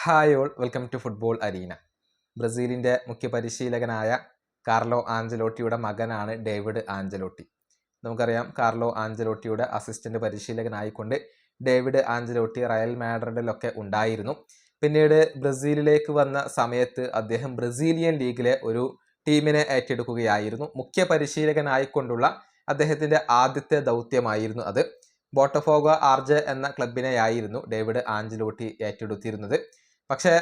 Hi all, welcome to football arena. ബ്രസീലിൻ്റെ മുഖ്യ പരിശീലകനായ കാർലോ ആഞ്ചലോട്ടിയുടെ മകനാണ് ഡേവിഡ് ആഞ്ചലോട്ടി. നമുക്കറിയാം, കാർലോ ആഞ്ചലോട്ടിയുടെ അസിസ്റ്റന്റ് പരിശീലകനായിക്കൊണ്ട് ഡേവിഡ് ആഞ്ചലോട്ടി റയൽ മാഡ്രിഡിലൊക്കെ ഉണ്ടായിരുന്നു. പിന്നീട് ബ്രസീലിലേക്ക് വന്ന സമയത്ത് അദ്ദേഹം ബ്രസീലിയൻ ലീഗിലെ ഒരു ടീമിനെ ഏറ്റെടുക്കുകയായിരുന്നു. മുഖ്യ പരിശീലകനായിക്കൊണ്ടുള്ള അദ്ദേഹത്തിൻ്റെ ആദ്യത്തെ ദൗത്യമായിരുന്നു അത്. ബോട്ടഫോഗോ ആർജെ എന്ന ക്ലബിനെയായിരുന്നു ഡേവിഡ് ആഞ്ചലോട്ടി ഏറ്റെടുത്തിരുന്നത്. പക്ഷേ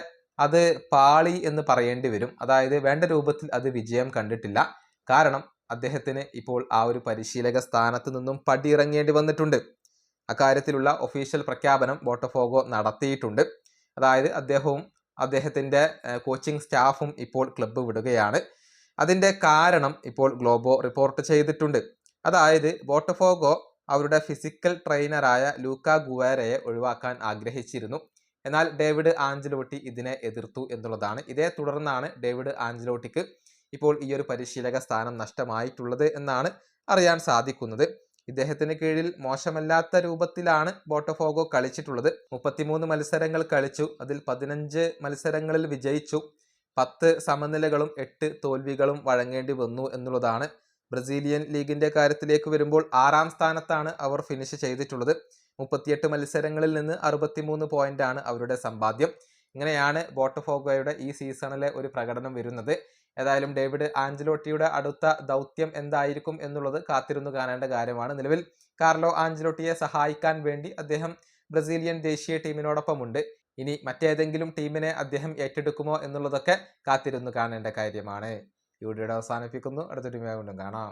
അത് പാളി എന്ന് പറയേണ്ടി വരും. അതായത് വേണ്ട രൂപത്തിൽ അത് വിജയം കണ്ടിട്ടില്ല. കാരണം അദ്ദേഹത്തിന് ഇപ്പോൾ ആ ഒരു പരിശീലക സ്ഥാനത്ത് നിന്നും പടിയിറങ്ങേണ്ടി വന്നിട്ടുണ്ട്. അക്കാര്യത്തിലുള്ള ഒഫീഷ്യൽ പ്രഖ്യാപനം ബോട്ടഫോഗോ നടത്തിയിട്ടുണ്ട്. അതായത് അദ്ദേഹവും അദ്ദേഹത്തിൻ്റെ കോച്ചിങ് സ്റ്റാഫും ഇപ്പോൾ ക്ലബ്ബ് വിടുകയാണ്. അതിൻ്റെ കാരണം ഇപ്പോൾ ഗ്ലോബോ റിപ്പോർട്ട് ചെയ്തിട്ടുണ്ട്. അതായത് ബോട്ടഫോഗോ അവരുടെ ഫിസിക്കൽ ട്രെയിനറായ ലൂക്ക ഗുവേരയെ ഒഴിവാക്കാൻ ആഗ്രഹിച്ചിരുന്നു. എന്നാൽ ഡേവിഡ് ആഞ്ചലോട്ടി ഇതിനെ എതിർത്തു എന്നുള്ളതാണ്. ഇതേ തുടർന്നാണ് ഡേവിഡ് ആഞ്ചലോട്ടിക്ക് ഇപ്പോൾ ഈ ഒരു പരിശീലക സ്ഥാനം നഷ്ടമായിട്ടുള്ളത് എന്നാണ് അറിയാൻ സാധിക്കുന്നത്. ഇദ്ദേഹത്തിന് കീഴിൽ മോശമല്ലാത്ത രൂപത്തിലാണ് ബോട്ടഫോഗോ കളിച്ചിട്ടുള്ളത്. 33 മത്സരങ്ങൾ കളിച്ചു. അതിൽ 15 മത്സരങ്ങളിൽ വിജയിച്ചു. 10 സമനിലകളും 8 തോൽവികളും വഴങ്ങേണ്ടി വന്നു എന്നുള്ളതാണ്. ബ്രസീലിയൻ ലീഗിന്റെ കാര്യത്തിലേക്ക് വരുമ്പോൾ 6ാം സ്ഥാനത്താണ് അവർ ഫിനിഷ് ചെയ്തിട്ടുള്ളത്. 38 മത്സരങ്ങളിൽ നിന്ന് 63 പോയിന്റാണ് അവരുടെ സമ്പാദ്യം. ഇങ്ങനെയാണ് ബോട്ടഫോഗോയുടെ ഈ സീസണിലെ ഒരു പ്രകടനം വരുന്നത്. ഏതായാലും ഡേവിഡ് ആഞ്ചലോട്ടിയുടെ അടുത്ത ദൗത്യം എന്തായിരിക്കും എന്നുള്ളത് കാത്തിരുന്നു കാണേണ്ട കാര്യമാണ്. നിലവിൽ കാർലോ ആഞ്ചലോട്ടിയെ സഹായിക്കാൻ വേണ്ടി അദ്ദേഹം ബ്രസീലിയൻ ദേശീയ ടീമിനോടൊപ്പമുണ്ട്. ഇനി മറ്റേതെങ്കിലും ടീമിനെ അദ്ദേഹം ഏറ്റെടുക്കുമോ എന്നുള്ളതൊക്കെ കാത്തിരുന്നു കാണേണ്ട കാര്യമാണ്. ഈ വീഡിയോയുടെ അവസാനിപ്പിക്കുന്നു. അടുത്ത ടീമിനെ കൊണ്ടും കാണാം.